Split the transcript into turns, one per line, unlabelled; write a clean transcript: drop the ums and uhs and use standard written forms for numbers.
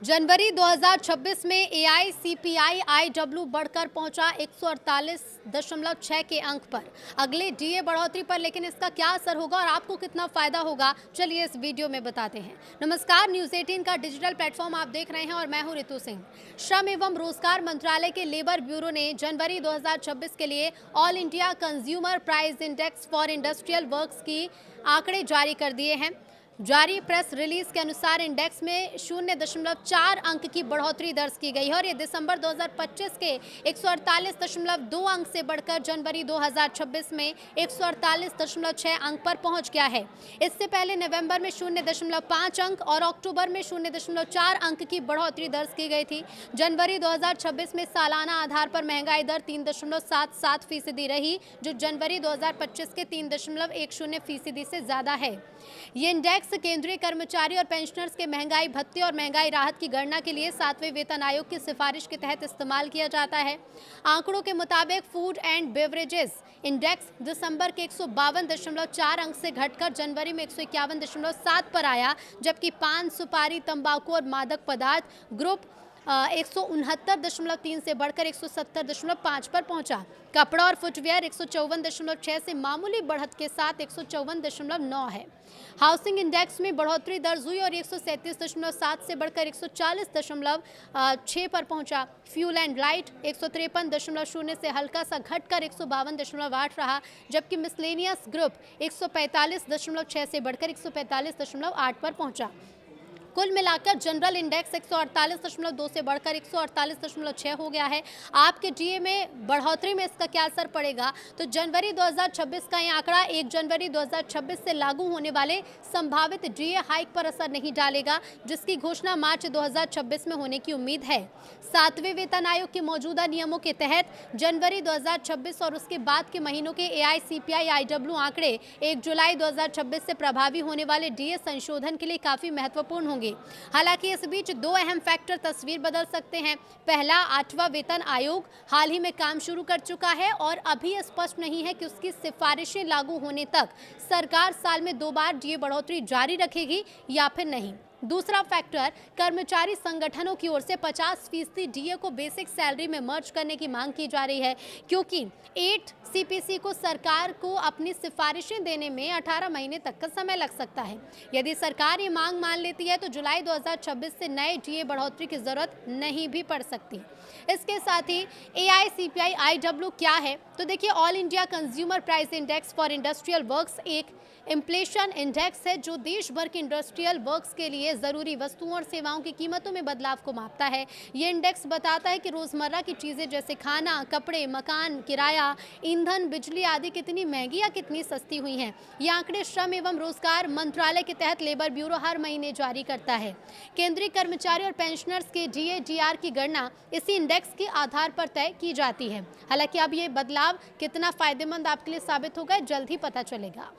जनवरी 2026 में AICPI IW बढ़कर पहुंचा 148.6 के अंक पर। अगले डीए बढ़ोतरी पर लेकिन इसका क्या असर होगा और आपको कितना फायदा होगा, चलिए इस वीडियो में बताते हैं। नमस्कार, न्यूज़ 18 का डिजिटल प्लेटफॉर्म आप देख रहे हैं और मैं हूं रितु सिंह। श्रम एवं रोजगार मंत्रालय के लेबर ब्यूरो ने जनवरी 2026 के लिए all India consumer price index for industrial works की आंकड़े जारी कर दिए हैं। जारी प्रेस रिलीज के अनुसार इंडेक्स में 0.4 अंक की बढ़ोतरी दर्ज की गई है और ये दिसंबर 2025 के 148.2 अंक से बढ़कर जनवरी 2026 में 148.6 अंक पर पहुंच गया है। इससे पहले नवंबर में 0.5 अंक और अक्टूबर में 0.4 अंक की बढ़ोतरी दर्ज की गई थी। जनवरी 2026 में सालाना आधार पर महंगाई दर 3.77% रही, जो जनवरी 2025 के 3.10% से ज्यादा है। ये इंडेक्स केंद्रीय कर्मचारी और पेंशनर्स के महंगाई भत्ते और महंगाई राहत की गणना के लिए 7वें वेतन आयोग की सिफारिश के तहत इस्तेमाल किया जाता है। आंकड़ों के मुताबिक फूड एंड बेवरेजेस इंडेक्स दिसंबर के 152.4 अंक से घटकर जनवरी में 151.7 पर आया, जबकि पान, सुपारी, तंबाकू और मादक पदार्थ ग्रुप 169.3 से बढ़कर 170.5 पर पहुंचा। कपड़ा और फुटवेयर 154.6 से मामूली बढ़त के साथ 154.9 है। हाउसिंग इंडेक्स में बढ़ोतरी दर्ज हुई और 137.7 से बढ़कर 140.6 पर पहुंचा। फ्यूल एंड लाइट 153.0 से हल्का सा घटकर 152.8 रहा, जबकि मिसलेनियस ग्रुप 145.6 से बढ़कर 145.8 पर पहुंचा। कुल मिलाकर जनरल इंडेक्स 148.2 से बढ़कर 148.6 हो गया है। आपके डीए में बढ़ोतरी में इसका क्या असर पड़ेगा, तो जनवरी 2026 का ये आंकड़ा 1 जनवरी 2026 से लागू होने वाले संभावित डीए हाइक पर असर नहीं डालेगा, जिसकी घोषणा मार्च 2026 में होने की उम्मीद है। 7वें वेतन आयोग के मौजूदा नियमों के तहत जनवरी 2026 और उसके बाद के महीनों के एआईसीपीआई आईडब्ल्यू आंकड़े 1 जुलाई 2026 से प्रभावी होने वाले डीए संशोधन के लिए काफी महत्वपूर्ण होंगे। हालांकि इस बीच दो अहम फैक्टर तस्वीर बदल सकते हैं। पहला, 8वां वेतन आयोग हाल ही में काम शुरू कर चुका है और अभी स्पष्ट नहीं है कि उसकी सिफारिशें लागू होने तक सरकार साल में 2 बार डीए बढ़ोतरी जारी रखेगी या फिर नहीं। दूसरा फैक्टर, कर्मचारी संगठनों की ओर से 50% डीए को बेसिक सैलरी में मर्ज करने की मांग की जा रही है, क्योंकि 8 सीपीसी को सरकार को अपनी सिफारिशें देने में 18 महीने तक का समय लग सकता है। यदि सरकार ये मांग मान लेती है तो जुलाई 2026 से नए डीए बढ़ोतरी की जरूरत नहीं भी पड़ सकती। इसके साथ ही एआईसीपीआई आईडब्ल्यू क्या है, तो देखिए, all India consumer price index for industrial works एक इन्फ्लेशन इंडेक्स है जो देश भर के इंडस्ट्रियल वर्क्स के लिए जरूरी वस्तुओं और सेवाओं की कीमतों में बदलाव को मापता है। ये इंडेक्स बताता है कि रोजमर्रा की चीजें जैसे खाना, कपड़े, मकान, किराया, ईंधन, बिजली आदि कितनी महंगी या कितनी सस्ती हुई हैं। ये आंकड़े श्रम एवं रोजगार मंत्रालय के तहत लेबर ब्यूरो हर महीने जारी करता है। केंद्रीय कर्मचारी और पेंशनर्स के डीए-डीआर की गणना इसी इंडेक्स के आधार पर तय की जाती है। हालांकि अब ये बदलाव कितना फायदेमंद आपके लिए साबित होगा, जल्द ही पता चलेगा।